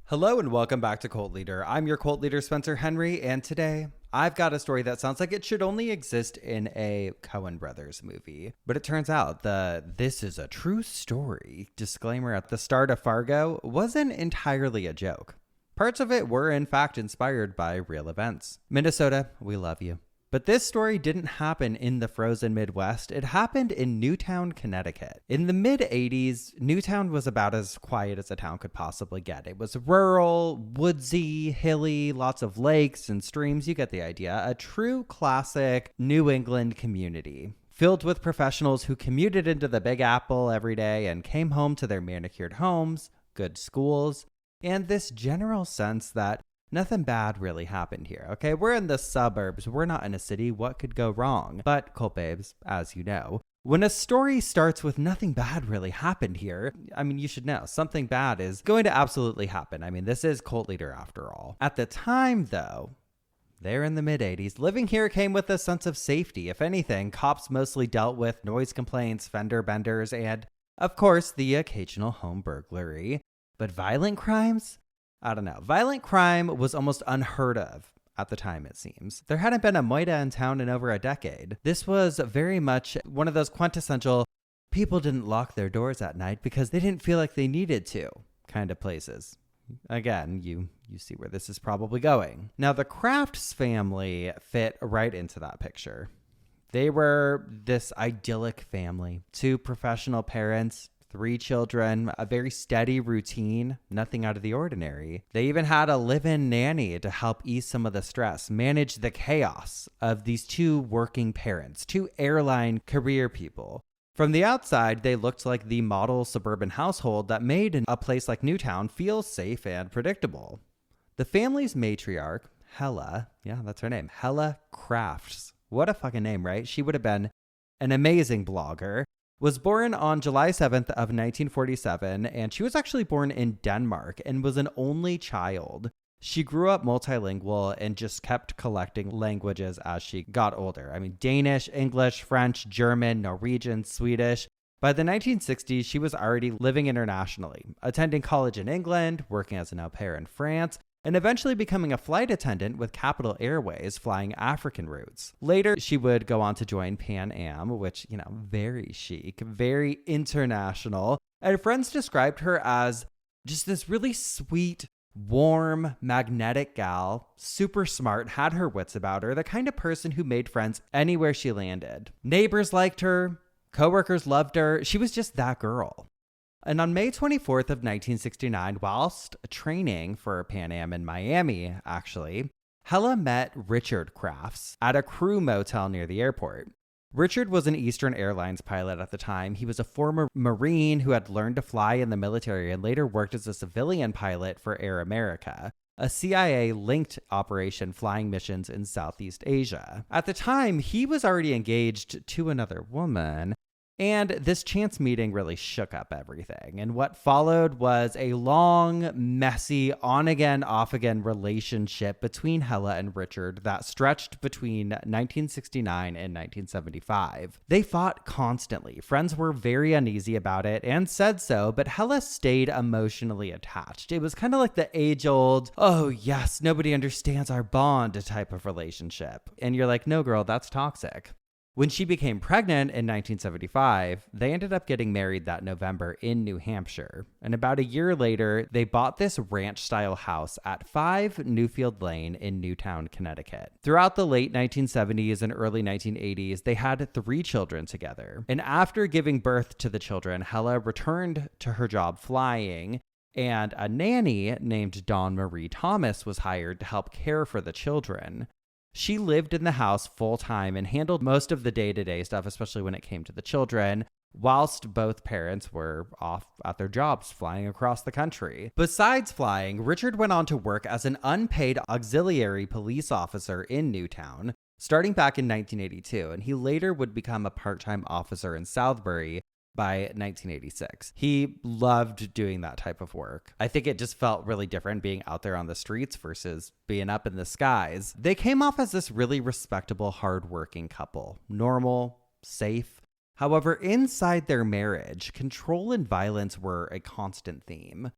Hello and welcome back to Cult Leader. I'm your cult leader, Spencer Henry, and today I've got a story that sounds like it should only exist in a Coen Brothers movie. But it turns out the "this is a true story" disclaimer at the start of Fargo wasn't entirely a joke. Parts of it were in fact inspired by real events. Minnesota, we love you. But this story didn't happen in the frozen Midwest. It happened in Newtown, Connecticut. In the mid-'80s, Newtown was about as quiet as a town could possibly get. It was rural, woodsy, hilly, lots of lakes and streams. You get the idea. A true classic New England community, filled with professionals who commuted into the Big Apple every day and came home to their manicured homes, good schools, and this general sense that nothing bad really happened here, okay? We're in the suburbs. We're not in a city. What could go wrong? But, cult babes, as you know, when a story starts with nothing bad really happened here, I mean, you should know something bad is going to absolutely happen. I mean, this is Cult Leader after all. At the time, though, there in the mid-'80s, living here came with a sense of safety. If anything, cops mostly dealt with noise complaints, fender benders, and, of course, the occasional home burglary. But violent crimes? I don't know. Violent crime was almost unheard of at the time, it seems. There hadn't been a moida in town in over a decade. This was very much one of those quintessential people didn't lock their doors at night because they didn't feel like they needed to kind of places. Again, you see where this is probably going. Now, the Crafts family fit right into that picture. They were this idyllic family, 2 professional parents, 3 children, a very steady routine, nothing out of the ordinary. They even had a live-in nanny to help ease some of the stress, manage the chaos of these 2 working parents, 2 airline career people. From the outside, they looked like the model suburban household that made a place like Newtown feel safe and predictable. The family's matriarch, Hela, yeah, that's her name, Hela Crafts. What a fucking name, right? She would have been an amazing blogger. Was born on July 7th of 1947, and she was actually born in Denmark and was an only child. She grew up multilingual and just kept collecting languages as she got older. I mean, Danish, English, French, German, Norwegian, Swedish. By the 1960s, she was already living internationally, attending college in England, working as an au pair in France, and eventually becoming a flight attendant with Capital Airways flying African routes. Later, she would go on to join Pan Am, which, very chic, very international. And friends described her as just this really sweet, warm, magnetic gal, super smart, had her wits about her, the kind of person who made friends anywhere she landed. Neighbors liked her, coworkers loved her. She was just that girl. And on May 24th of 1969, whilst training for Pan Am in Miami, actually, Hela met Richard Crafts at a crew motel near the airport. Richard was an Eastern Airlines pilot at the time. He was a former Marine who had learned to fly in the military and later worked as a civilian pilot for Air America, a CIA-linked operation flying missions in Southeast Asia. At the time, he was already engaged to another woman, and this chance meeting really shook up everything. And what followed was a long, messy, on-again, off-again relationship between Hela and Richard that stretched between 1969 and 1975. They fought constantly. Friends were very uneasy about it and said so, but Hela stayed emotionally attached. It was kind of like the age-old, oh yes, nobody understands our bond type of relationship. And you're like, no girl, that's toxic. When she became pregnant in 1975, they ended up getting married that November in New Hampshire. And about a year later, they bought this ranch-style house at 5 Newfield Lane in Newtown, Connecticut. Throughout the late 1970s and early 1980s, they had 3 children together. And after giving birth to the children, Hela returned to her job flying, and a nanny named Dawn Marie Thomas was hired to help care for the children. She lived in the house full-time and handled most of the day-to-day stuff, especially when it came to the children, whilst both parents were off at their jobs flying across the country. Besides flying, Richard went on to work as an unpaid auxiliary police officer in Newtown, starting back in 1982, and he later would become a part-time officer in Southbury by 1986. He loved doing that type of work. I think it just felt really different being out there on the streets versus being up in the skies. They came off as this really respectable, hardworking couple. Normal, safe. However, inside their marriage, control and violence were a constant theme.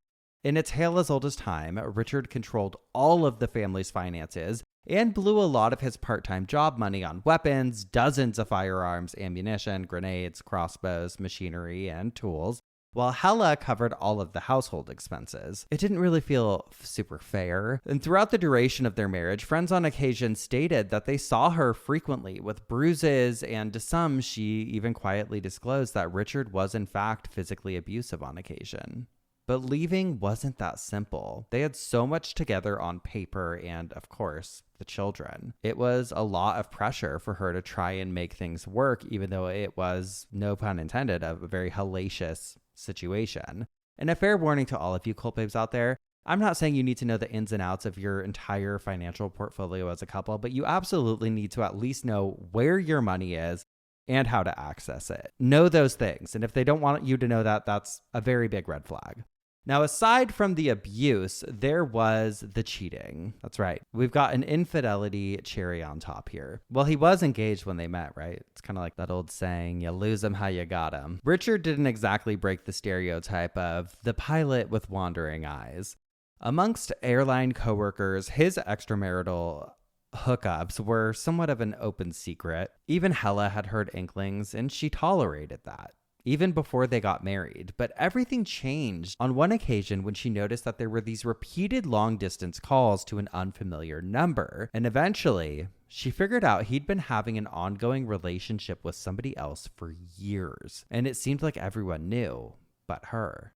In its Hela's oldest time, Richard controlled all of the family's finances and blew a lot of his part-time job money on weapons, dozens of firearms, ammunition, grenades, crossbows, machinery, and tools, while Hela covered all of the household expenses. It didn't really feel super fair. And throughout the duration of their marriage, friends on occasion stated that they saw her frequently with bruises, and to some, she even quietly disclosed that Richard was in fact physically abusive on occasion. But leaving wasn't that simple. They had so much together on paper and, of course, the children. It was a lot of pressure for her to try and make things work, even though it was, no pun intended, a very hellacious situation. And a fair warning to all of you cult babes out there, I'm not saying you need to know the ins and outs of your entire financial portfolio as a couple, but you absolutely need to at least know where your money is and how to access it. Know those things. And if they don't want you to know that, that's a very big red flag. Now, aside from the abuse, there was the cheating. That's right. We've got an infidelity cherry on top here. Well, he was engaged when they met, right? It's kind of like that old saying, you lose him how you got him. Richard didn't exactly break the stereotype of the pilot with wandering eyes. Amongst airline coworkers, his extramarital hookups were somewhat of an open secret. Even Hela had heard inklings, and she tolerated that, even before they got married. But everything changed on one occasion when she noticed that there were these repeated long-distance calls to an unfamiliar number. And eventually, she figured out he'd been having an ongoing relationship with somebody else for years. And it seemed like everyone knew, but her.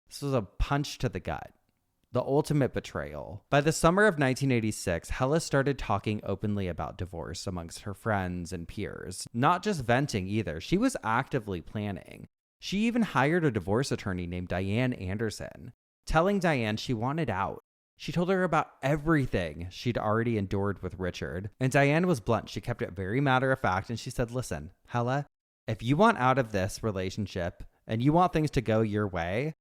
This was a punch to the gut. The ultimate betrayal. By the summer of 1986, Hela started talking openly about divorce amongst her friends and peers. Not just venting either, she was actively planning. She even hired a divorce attorney named Diane Anderson, telling Diane she wanted out. She told her about everything she'd already endured with Richard. And Diane was blunt. She kept it very matter of fact, and she said, listen, Hela, if you want out of this relationship and you want things to go your way,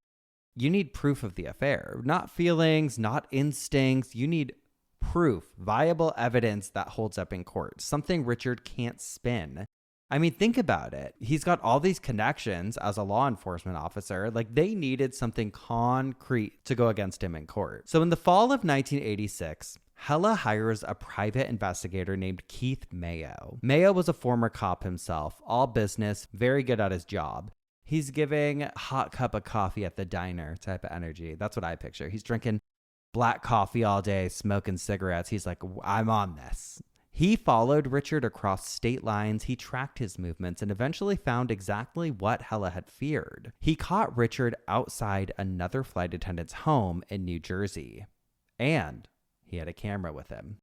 you need proof of the affair, not feelings, not instincts. You need proof, viable evidence that holds up in court, something Richard can't spin. I mean, think about it. He's got all these connections as a law enforcement officer. Like, they needed something concrete to go against him in court. So in the fall of 1986, Hela hires a private investigator named Keith Mayo. Mayo was a former cop himself, all business, very good at his job. He's giving a hot cup of coffee at the diner type of energy. That's what I picture. He's drinking black coffee all day, smoking cigarettes. He's like, I'm on this. He followed Richard across state lines. He tracked his movements and eventually found exactly what Hela had feared. He caught Richard outside another flight attendant's home in New Jersey. And he had a camera with him.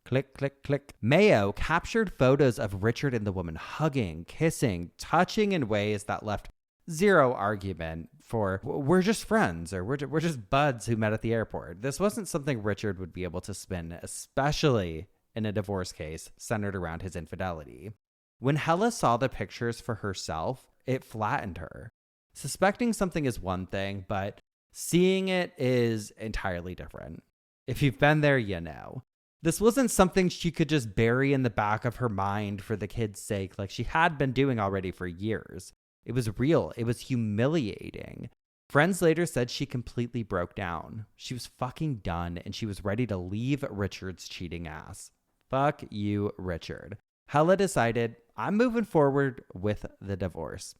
Click, click, click. Mayo captured photos of Richard and the woman hugging, kissing, touching in ways that left zero argument for we're just friends or we're just buds who met at the airport. This wasn't something Richard would be able to spin, especially in a divorce case centered around his infidelity. When Hela saw the pictures for herself, it flattened her. Suspecting something is one thing, but seeing it is entirely different. If you've been there, you know. This wasn't something she could just bury in the back of her mind for the kid's sake like she had been doing already for years. It was real. It was humiliating. Friends later said she completely broke down. She was fucking done, and she was ready to leave Richard's cheating ass. Fuck you, Richard. Hela decided, I'm moving forward with the divorce.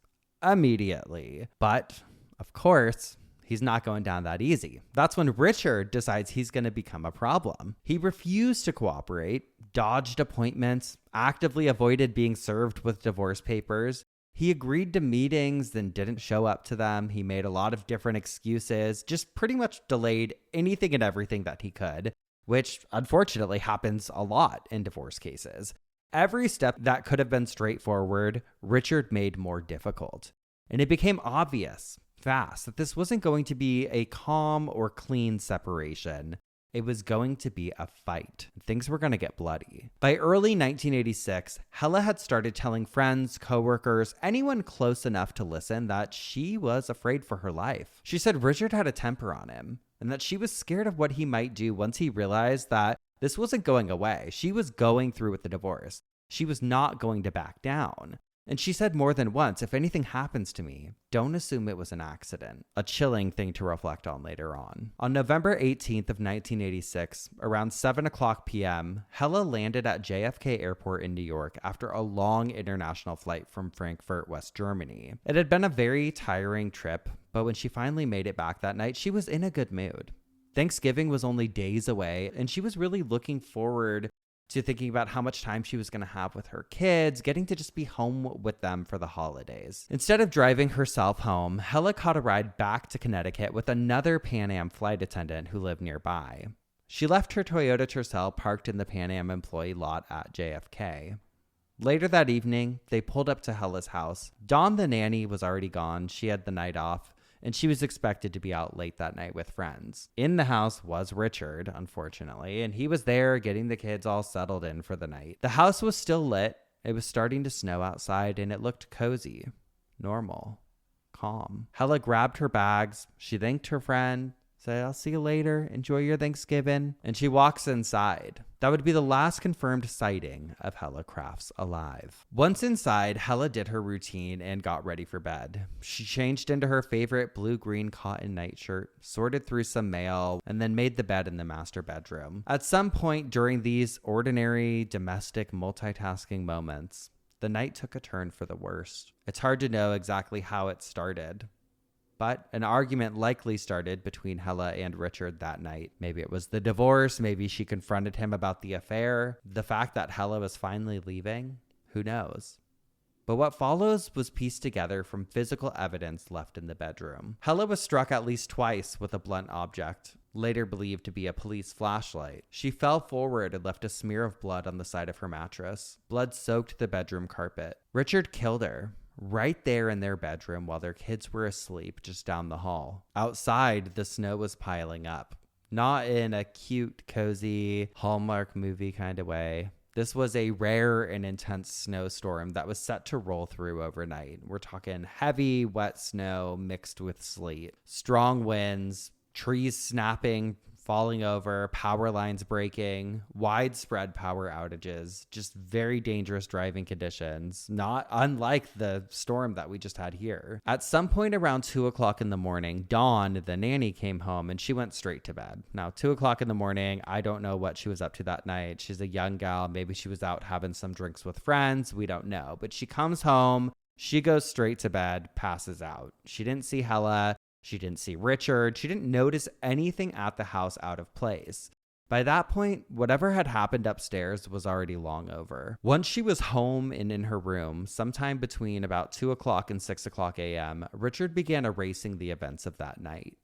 Immediately. But, of course, he's not going down that easy. That's when Richard decides he's going to become a problem. He refused to cooperate, dodged appointments, actively avoided being served with divorce papers. He agreed to meetings, then didn't show up to them. He made a lot of different excuses, just pretty much delayed anything and everything that he could, which unfortunately happens a lot in divorce cases. Every step that could have been straightforward, Richard made more difficult. And it became obvious fast that this wasn't going to be a calm or clean separation. It was going to be a fight. Things were going to get bloody. By early 1986, Hela had started telling friends, coworkers, anyone close enough to listen that she was afraid for her life. She said Richard had a temper on him and that she was scared of what he might do once he realized that this wasn't going away. She was going through with the divorce. She was not going to back down. And she said more than once, if anything happens to me, don't assume it was an accident. A chilling thing to reflect on later on. On November 18th of 1986, around 7 o'clock p.m., Hela landed at JFK Airport in New York after a long international flight from Frankfurt, West Germany. It had been a very tiring trip, but when she finally made it back that night, she was in a good mood. Thanksgiving was only days away, and she was really looking forward to thinking about how much time she was going to have with her kids, getting to just be home with them for the holidays. Instead of driving herself home, Hela caught a ride back to Connecticut with another Pan Am flight attendant who lived nearby. She left her Toyota Tercel parked in the Pan Am employee lot at JFK. Later that evening, they pulled up to Hela's house. Dawn the nanny was already gone. She had the night off, and she was expected to be out late that night with friends. In the house was Richard, unfortunately, and he was there getting the kids all settled in for the night. The house was still lit. It was starting to snow outside, and it looked cozy, normal, calm. Hela grabbed her bags. She thanked her friend, said, I'll see you later. Enjoy your Thanksgiving. And she walks inside. That would be the last confirmed sighting of Hela Crafts alive. Once inside, Hela did her routine and got ready for bed. She changed into her favorite blue-green cotton nightshirt, sorted through some mail, and then made the bed in the master bedroom. At some point during these ordinary domestic multitasking moments, the night took a turn for the worst. It's hard to know exactly how it started, but an argument likely started between Hela and Richard that night. Maybe it was the divorce. Maybe she confronted him about the affair. The fact that Hela was finally leaving, who knows? But what follows was pieced together from physical evidence left in the bedroom. Hela was struck at least twice with a blunt object, later believed to be a police flashlight. She fell forward and left a smear of blood on the side of her mattress. Blood soaked the bedroom carpet. Richard killed her right there in their bedroom while their kids were asleep just down the hall. Outside, the snow was piling up. Not in a cute, cozy, Hallmark movie kind of way. This was a rare and intense snowstorm that was set to roll through overnight. We're talking heavy, wet snow mixed with sleet. Strong winds, trees snapping, falling over, power lines breaking, widespread power outages, just very dangerous driving conditions, not unlike the storm that we just had here. At some point around 2 o'clock in the morning, Dawn, the nanny, came home and she went straight to bed. Now, 2 o'clock in the morning, I don't know what she was up to that night. She's a young gal. Maybe she was out having some drinks with friends. We don't know. But she comes home, she goes straight to bed, passes out. She didn't see Hela. She didn't see Richard. She didn't notice anything at the house out of place. By that point, whatever had happened upstairs was already long over. Once she was home and in her room, sometime between about 2 o'clock and 6 o'clock a.m., Richard began erasing the events of that night.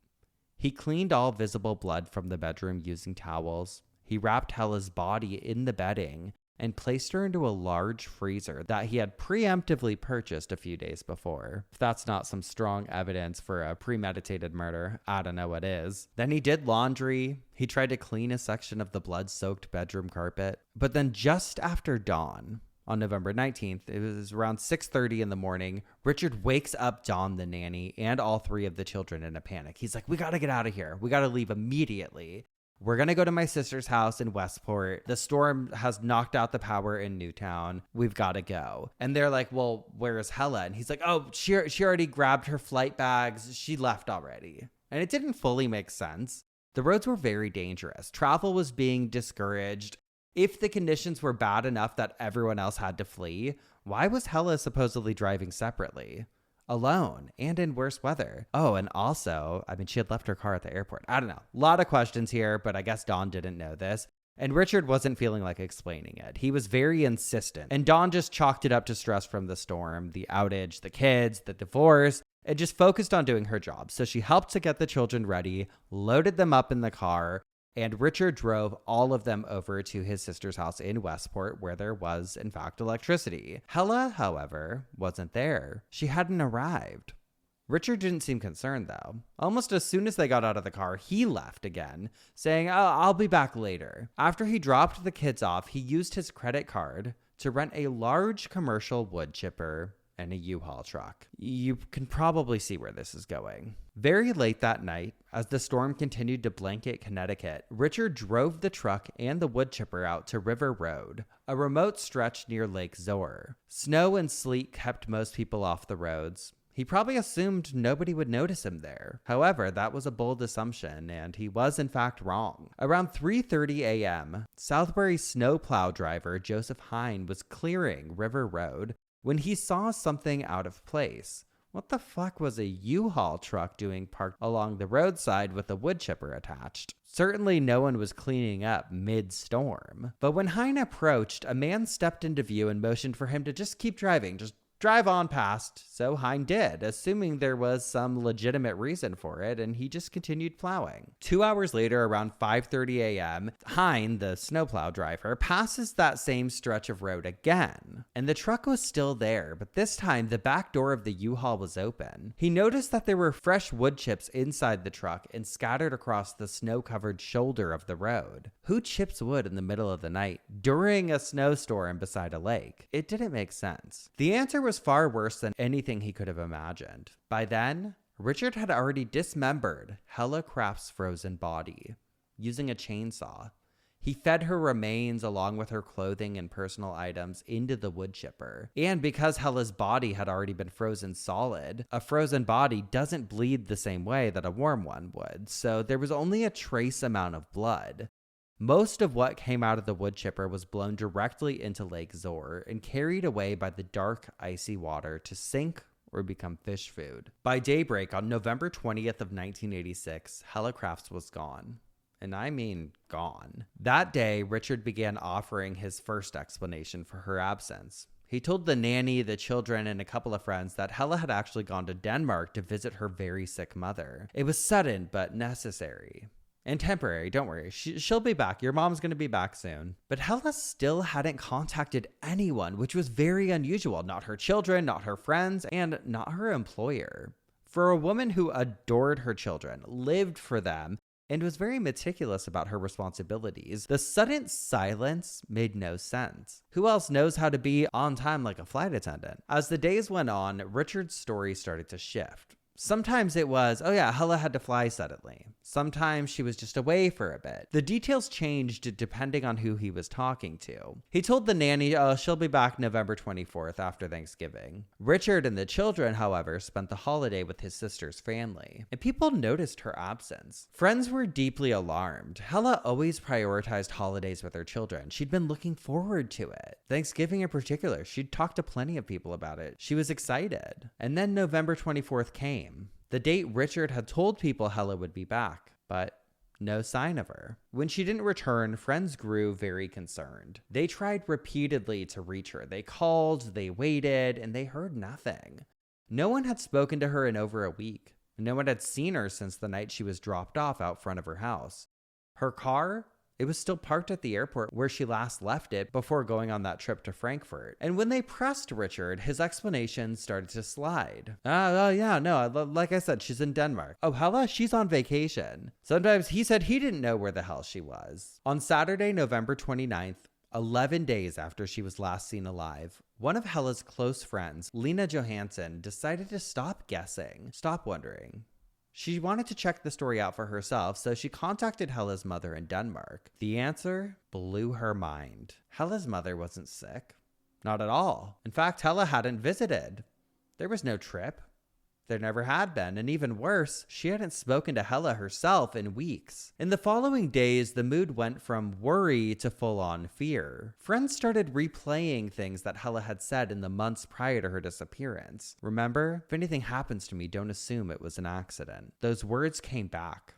He cleaned all visible blood from the bedroom using towels. He wrapped Hela's body in the bedding and placed her into a large freezer that he had preemptively purchased a few days before. If that's not some strong evidence for a premeditated murder, I don't know what is. Then he did laundry. He tried to clean a section of the blood-soaked bedroom carpet. But then just after dawn, on November 19th, it was around 6:30 in the morning, Richard wakes up Dawn the nanny and all three of the children in a panic. He's like, we gotta get out of here. We gotta leave immediately. We're going to go to my sister's house in Westport. The storm has knocked out the power in Newtown. We've got to go. And they're like, well, where's Hela? And he's like, oh, she already grabbed her flight bags. She left already. And it didn't fully make sense. The roads were very dangerous. Travel was being discouraged. If the conditions were bad enough that everyone else had to flee, why was Hela supposedly driving separately? Alone and in worse weather. Oh, and also, she had left her car at the airport. I don't know. A lot of questions here, but I guess Dawn didn't know this. And Richard wasn't feeling like explaining it. He was very insistent. And Dawn just chalked it up to stress from the storm, the outage, the kids, the divorce, and just focused on doing her job. So she helped to get the children ready, loaded them up in the car, and Richard drove all of them over to his sister's house in Westport, where there was, in fact, electricity. Hela, however, wasn't there. She hadn't arrived. Richard didn't seem concerned, though. Almost as soon as they got out of the car, he left again, saying, oh, I'll be back later. After he dropped the kids off, he used his credit card to rent a large commercial wood chipper and a U-Haul truck. You can probably see where this is going. Very late that night, as the storm continued to blanket Connecticut, Richard drove the truck and the woodchipper out to River Road, a remote stretch near Lake Zoar. Snow and sleet kept most people off the roads. He probably assumed nobody would notice him there. However, that was a bold assumption, and he was in fact wrong. Around 3:30 a.m., Southbury snowplow driver Joseph Hine was clearing River Road when he saw something out of place. What the fuck was a U-Haul truck doing parked along the roadside with a woodchipper attached? Certainly no one was cleaning up mid-storm. But when Hine approached, a man stepped into view and motioned for him to just keep driving, just drive on past. So Hine did, assuming there was some legitimate reason for it, and he just continued plowing. 2 hours later, around 5:30 a.m., Hine, the snowplow driver, passes that same stretch of road again. And the truck was still there, but this time the back door of the U-Haul was open. He noticed that there were fresh wood chips inside the truck and scattered across the snow-covered shoulder of the road. Who chips wood in the middle of the night during a snowstorm beside a lake? It didn't make sense. The answer was far worse than anything he could have imagined. By then, Richard had already dismembered Hela Craft's frozen body using a chainsaw. He fed her remains along with her clothing and personal items into the woodchipper. And because Hela's body had already been frozen solid, a frozen body doesn't bleed the same way that a warm one would, so there was only a trace amount of blood. Most of what came out of the woodchipper was blown directly into Lake Zoar and carried away by the dark, icy water to sink or become fish food. By daybreak on November 20th of 1986, Hela Crafts was gone. And I mean gone. That day, Richard began offering his first explanation for her absence. He told the nanny, the children, and a couple of friends that Hela had actually gone to Denmark to visit her very sick mother. It was sudden but necessary. And temporary, don't worry. She'll be back. Your mom's going to be back soon. But Hela still hadn't contacted anyone, which was very unusual. Not her children, not her friends, and not her employer. For a woman who adored her children, lived for them, and was very meticulous about her responsibilities, the sudden silence made no sense. Who else knows how to be on time like a flight attendant? As the days went on, Richard's story started to shift. Sometimes it was, oh yeah, Hela had to fly suddenly. Sometimes she was just away for a bit. The details changed depending on who he was talking to. He told the nanny, she'll be back November 24th after Thanksgiving. Richard and the children, however, spent the holiday with his sister's family, and people noticed her absence. Friends were deeply alarmed. Hela always prioritized holidays with her children. She'd been looking forward to it. Thanksgiving in particular, she'd talked to plenty of people about it. She was excited. And then November 24th came. The date Richard had told people Hela would be back, but no sign of her. When she didn't return, friends grew very concerned. They tried repeatedly to reach her. They called, they waited, and they heard nothing. No one had spoken to her in over a week. No one had seen her since the night she was dropped off out front of her house. Her car? It was still parked at the airport where she last left it before going on that trip to Frankfurt. And when they pressed Richard, his explanations started to slide. Like I said, she's in Denmark. Oh, Hela, she's on vacation. Sometimes he said he didn't know where the hell she was. On Saturday, November 29th, 11 days after she was last seen alive, one of Hela's close friends, Lena Johansson, decided to stop guessing, stop wondering. She wanted to check the story out for herself, so she contacted Hela's mother in Denmark. The answer blew her mind. Hela's mother wasn't sick. Not at all. In fact, Hela hadn't visited. There was no trip. There never had been, and even worse, she hadn't spoken to Hela herself in weeks. In the following days, the mood went from worry to full-on fear. Friends started replaying things that Hela had said in the months prior to her disappearance. Remember, if anything happens to me, don't assume it was an accident. Those words came back,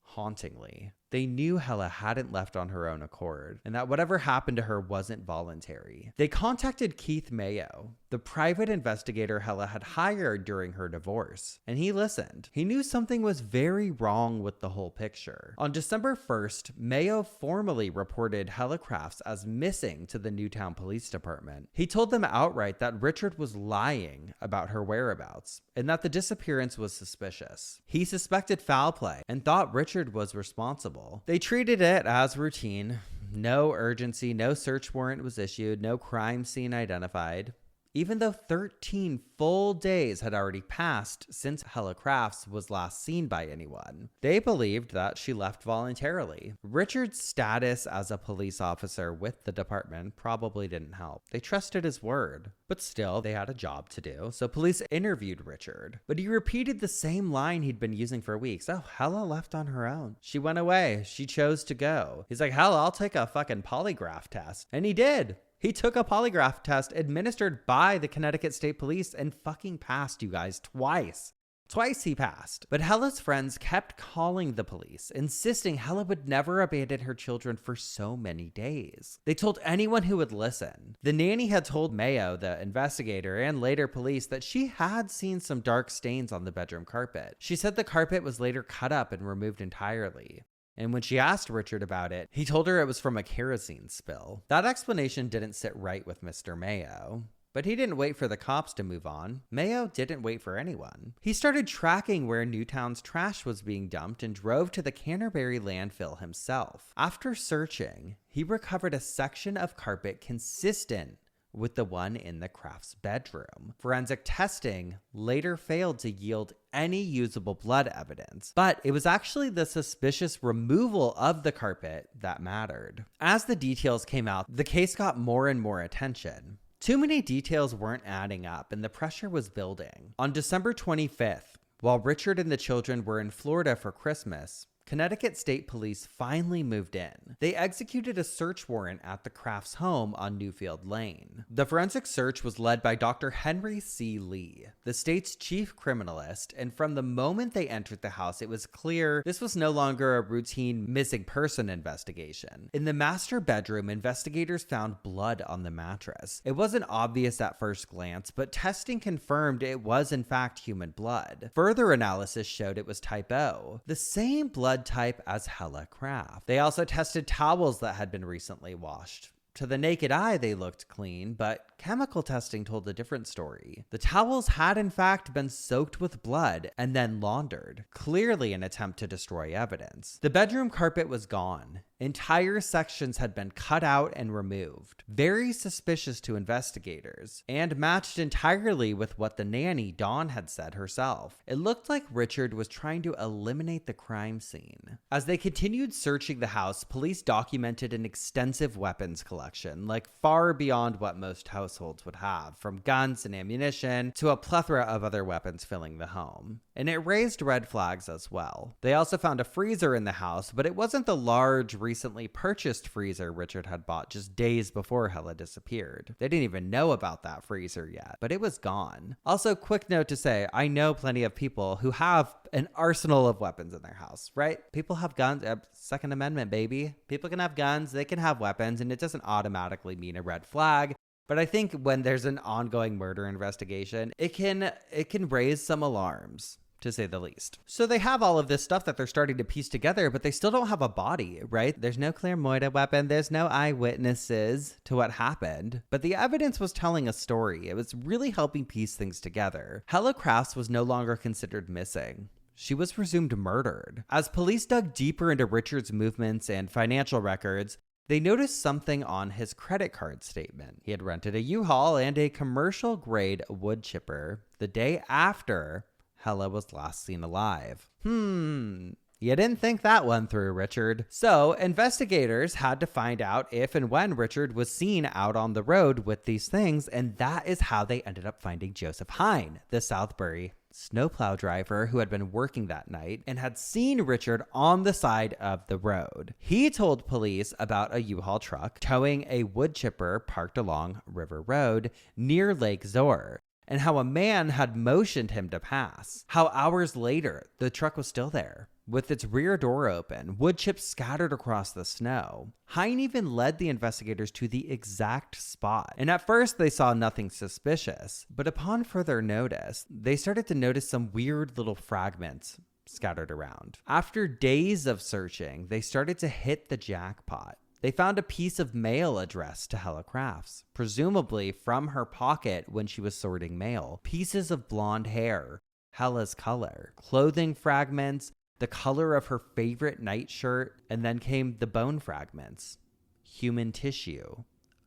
hauntingly. They knew Hela hadn't left on her own accord, and that whatever happened to her wasn't voluntary. They contacted Keith Mayo, the private investigator Hela had hired during her divorce, and he listened. He knew something was very wrong with the whole picture. On December 1st, Mayo formally reported Hela Crafts as missing to the Newtown Police Department. He told them outright that Richard was lying about her whereabouts, and that the disappearance was suspicious. He suspected foul play and thought Richard was responsible. They treated it as routine. No urgency, no search warrant was issued, no crime scene identified. even though 13 full days had already passed since Hela Crafts was last seen by anyone. They believed that she left voluntarily. Richard's status as a police officer with the department probably didn't help. They trusted his word, but still they had a job to do, so police interviewed Richard. But he repeated the same line he'd been using for weeks. Oh, Hela left on her own. She went away. She chose to go. He's like, hell, I'll take a fucking polygraph test. And he did. He took a polygraph test administered by the Connecticut State Police and fucking passed, you guys, twice. Twice he passed. But Hela's friends kept calling the police, insisting Hela would never abandon her children for so many days. They told anyone who would listen. The nanny had told Mayo, the investigator, and later police that she had seen some dark stains on the bedroom carpet. She said the carpet was later cut up and removed entirely. And when she asked Richard about it, he told her it was from a kerosene spill. That explanation didn't sit right with Mr. Mayo. But he didn't wait for the cops to move on. Mayo didn't wait for anyone. He started tracking where Newtown's trash was being dumped and drove to the Canterbury landfill himself. After searching, he recovered a section of carpet consistent with the one in the Crafts' bedroom. Forensic testing later failed to yield any usable blood evidence, but it was actually the suspicious removal of the carpet that mattered. As the details came out, the case got more and more attention. Too many details weren't adding up, and the pressure was building. On December 25th, while Richard and the children were in Florida for Christmas, Connecticut State Police finally moved in. They executed a search warrant at the Crafts' home on Newfield Lane. The forensic search was led by Dr. Henry C. Lee, the state's chief criminalist, and from the moment they entered the house, it was clear this was no longer a routine missing person investigation. In the master bedroom, investigators found blood on the mattress. It wasn't obvious at first glance, but testing confirmed it was in fact human blood. Further analysis showed it was type O, the same blood type as Hela Craft. They also tested towels that had been recently washed. To the naked eye, they looked clean, but chemical testing told a different story. The towels had in fact been soaked with blood and then laundered, clearly an attempt to destroy evidence. The bedroom carpet was gone. Entire sections had been cut out and removed, very suspicious to investigators, and matched entirely with what the nanny, Dawn, had said herself. It looked like Richard was trying to eliminate the crime scene. As they continued searching the house, police documented an extensive weapons collection, like far beyond what most households would have, from guns and ammunition to a plethora of other weapons filling the home. And it raised red flags as well. They also found a freezer in the house, but it wasn't the large, recently purchased freezer Richard had bought just days before Hela disappeared. They didn't even know about that freezer yet, but it was gone. Also, quick note to say, I know plenty of people who have an arsenal of weapons in their house, right? People have guns. Second Amendment, baby. People can have guns, they can have weapons, and it doesn't automatically mean a red flag. But I think when there's an ongoing murder investigation, it can raise some alarms, to say the least. So they have all of this stuff that they're starting to piece together, but they still don't have a body, right? There's no clairvoyant weapon. There's no eyewitnesses to what happened. But the evidence was telling a story. It was really helping piece things together. Hela Crafts was no longer considered missing. She was presumed murdered. As police dug deeper into Richard's movements and financial records, they noticed something on his credit card statement. He had rented a U-Haul and a commercial-grade woodchipper the day after Hela was last seen alive. You didn't think that one through, Richard. So, investigators had to find out if and when Richard was seen out on the road with these things, and that is how they ended up finding Joseph Hine, the Southbury snowplow driver who had been working that night and had seen Richard on the side of the road. He told police about a U-Haul truck towing a woodchipper parked along River Road near Lake Zor, and how a man had motioned him to pass. How hours later, the truck was still there, with its rear door open, wood chips scattered across the snow. Hine even led the investigators to the exact spot. And at first, they saw nothing suspicious. But upon further notice, they started to notice some weird little fragments scattered around. After days of searching, they started to hit the jackpot. They found a piece of mail addressed to Hela Crafts, presumably from her pocket when she was sorting mail. Pieces of blonde hair, Hela's color, clothing fragments, the color of her favorite nightshirt, and then came the bone fragments, human tissue,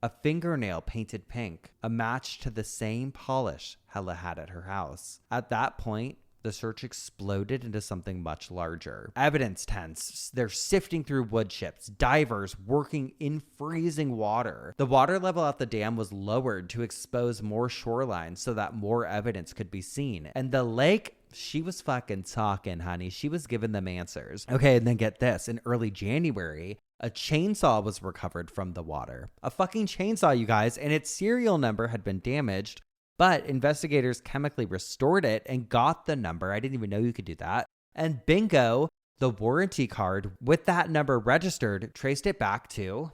a fingernail painted pink, a match to the same polish Hela had at her house. At that point, the search exploded into something much larger. Evidence tents, they're sifting through wood chips, divers working in freezing water. The water level at the dam was lowered to expose more shoreline so that more evidence could be seen. And the lake, she was fucking talking, honey. She was giving them answers. Okay, and then get this. In early January, a chainsaw was recovered from the water. A fucking chainsaw, you guys, and its serial number had been damaged. But investigators chemically restored it and got the number. I didn't even know you could do that. And bingo, the warranty card with that number registered traced it back to,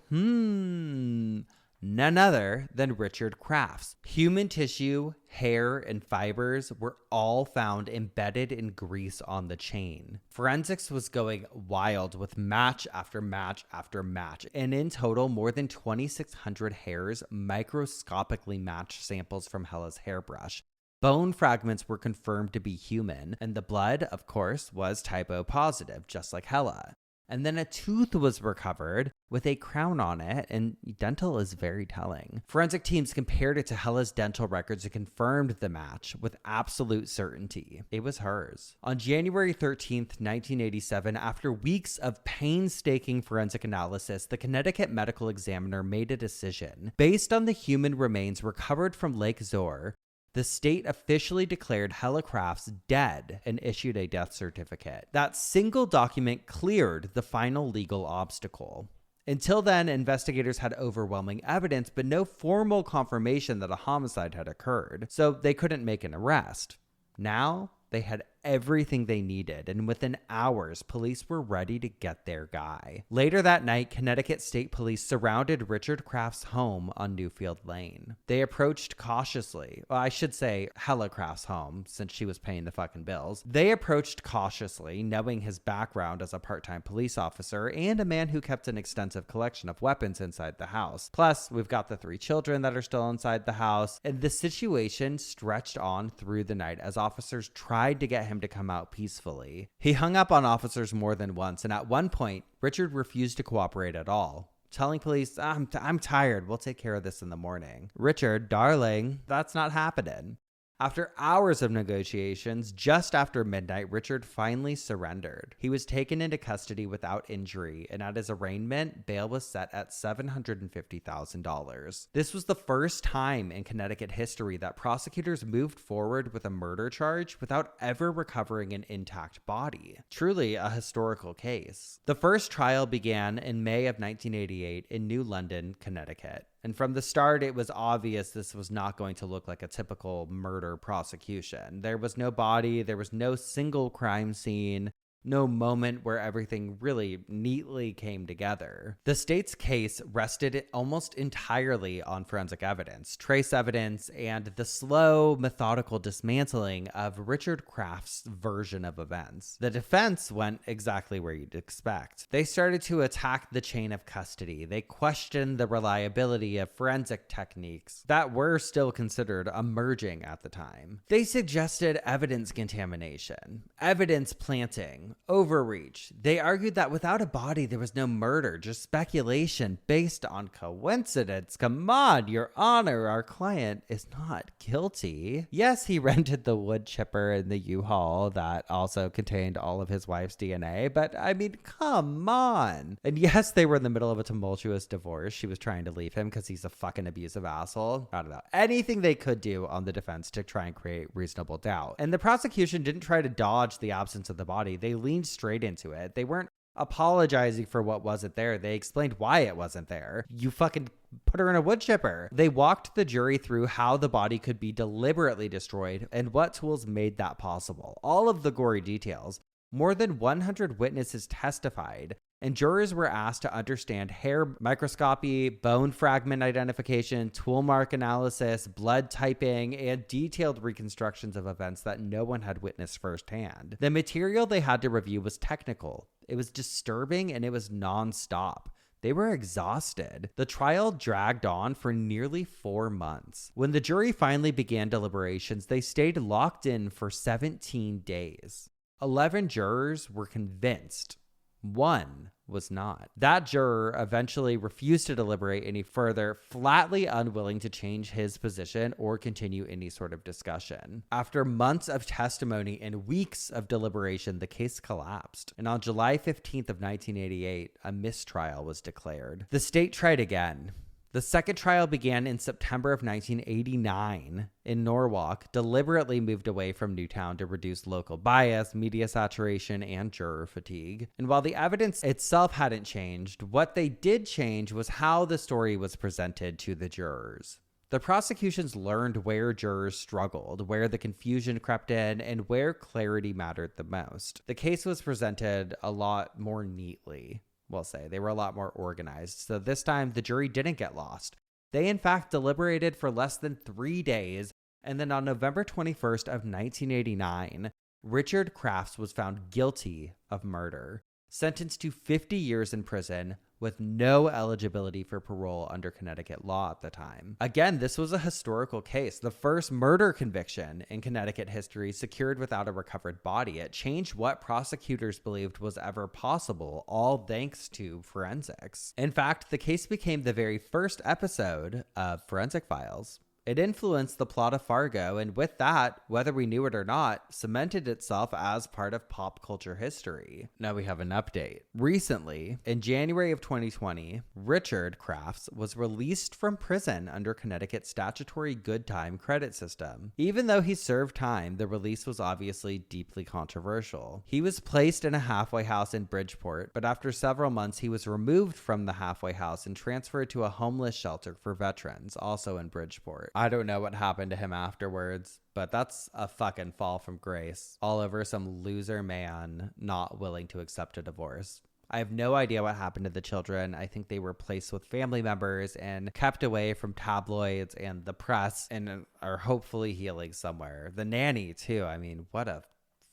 none other than Richard Crafts. Human tissue, hair, and fibers were all found embedded in grease on the chain. Forensics was going wild with match after match after match, and in total, more than 2,600 hairs microscopically matched samples from Hela's hairbrush. Bone fragments were confirmed to be human, and the blood, of course, was typo positive, just like Hela. And then a tooth was recovered with a crown on it, and dental is very telling. Forensic teams compared it to Hela's dental records and confirmed the match with absolute certainty. It was hers. On January 13th, 1987, after weeks of painstaking forensic analysis, the Connecticut medical examiner made a decision. Based on the human remains recovered from Lake Zor, the state officially declared Hela Crafts dead and issued a death certificate. That single document cleared the final legal obstacle. Until then, investigators had overwhelming evidence, but no formal confirmation that a homicide had occurred, so they couldn't make an arrest. Now, they had everything they needed, and within hours, police were ready to get their guy. Later that night, Connecticut State Police surrounded Richard Crafts' home on Newfield Lane. They approached cautiously. Well, I should say Hela Crafts' home, since she was paying the fucking bills. They approached cautiously, knowing his background as a part-time police officer and a man who kept an extensive collection of weapons inside the house. Plus, we've got the 3 children that are still inside the house, and the situation stretched on through the night as officers tried to get him to come out peacefully. He hung up on officers more than once, and at one point, Richard refused to cooperate at all, telling police, I'm tired, we'll take care of this in the morning. Richard, darling, that's not happening. After hours of negotiations, just after midnight, Richard finally surrendered. He was taken into custody without injury, and at his arraignment, bail was set at $750,000. This was the first time in Connecticut history that prosecutors moved forward with a murder charge without ever recovering an intact body. Truly a historical case. The first trial began in May of 1988 in New London, Connecticut. And from the start, it was obvious this was not going to look like a typical murder prosecution. There was no body, there was no single crime scene, no moment where everything really neatly came together. The state's case rested almost entirely on forensic evidence, trace evidence, and the slow, methodical dismantling of Richard Crafts' version of events. The defense went exactly where you'd expect. They started to attack the chain of custody. They questioned the reliability of forensic techniques that were still considered emerging at the time. They suggested evidence contamination, evidence planting, overreach. They argued that without a body, there was no murder, just speculation based on coincidence. Come on, Your Honor, our client is not guilty. Yes, he rented the wood chipper and the U-Haul that also contained all of his wife's DNA, but I mean, come on. And yes, they were in the middle of a tumultuous divorce. She was trying to leave him because he's a fucking abusive asshole. I don't know. Anything they could do on the defense to try and create reasonable doubt. And the prosecution didn't try to dodge the absence of the body. They leaned straight into it. They weren't apologizing for what wasn't there. They explained why it wasn't there. You fucking put her in a wood chipper. They walked the jury through how the body could be deliberately destroyed and what tools made that possible. All of the gory details. More than 100 witnesses testified, and jurors were asked to understand hair microscopy, bone fragment identification, tool mark analysis, blood typing, and detailed reconstructions of events that no one had witnessed firsthand. The material they had to review was technical. It was disturbing, and it was nonstop. They were exhausted. The trial dragged on for nearly 4 months. When the jury finally began deliberations, they stayed locked in for 17 days. 11 jurors were convinced. 1 was not. That juror eventually refused to deliberate any further, flatly unwilling to change his position or continue any sort of discussion. After months of testimony and weeks of deliberation, the case collapsed. And on July 15th of 1988, a mistrial was declared. The state tried again. The second trial began in September of 1989 in Norwalk, deliberately moved away from Newtown to reduce local bias, media saturation, and juror fatigue. And while the evidence itself hadn't changed, what they did change was how the story was presented to the jurors. The prosecutions learned where jurors struggled, where the confusion crept in, and where clarity mattered the most. The case was presented a lot more neatly. We'll say they were a lot more organized. So this time the jury didn't get lost. They in fact deliberated for less than 3 days. And then on November 21st of 1989, Richard Crafts was found guilty of murder, sentenced to 50 years in prison with no eligibility for parole under Connecticut law at the time. Again, this was a historical case, the first murder conviction in Connecticut history secured without a recovered body. It changed what prosecutors believed was ever possible, all thanks to forensics. In fact, the case became the very first episode of Forensic Files. It influenced the plot of Fargo, and with that, whether we knew it or not, cemented itself as part of pop culture history. Now we have an update. Recently, in January of 2020, Richard Crafts was released from prison under Connecticut's statutory good time credit system. Even though he served time, the release was obviously deeply controversial. He was placed in a halfway house in Bridgeport, but after several months, he was removed from the halfway house and transferred to a homeless shelter for veterans, also in Bridgeport. I don't know what happened to him afterwards, but that's a fucking fall from grace. All over some loser man not willing to accept a divorce. I have no idea what happened to the children. I think they were placed with family members and kept away from tabloids and the press and are hopefully healing somewhere. The nanny too. I mean, what a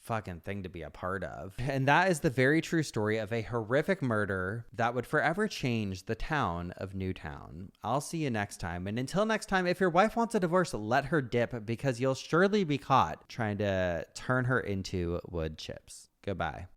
fucking thing to be a part of. And that is the very true story of a horrific murder that would forever change the town of Newtown. I'll see you next time. And until next time, if your wife wants a divorce, let her dip, because you'll surely be caught trying to turn her into wood chips. Goodbye.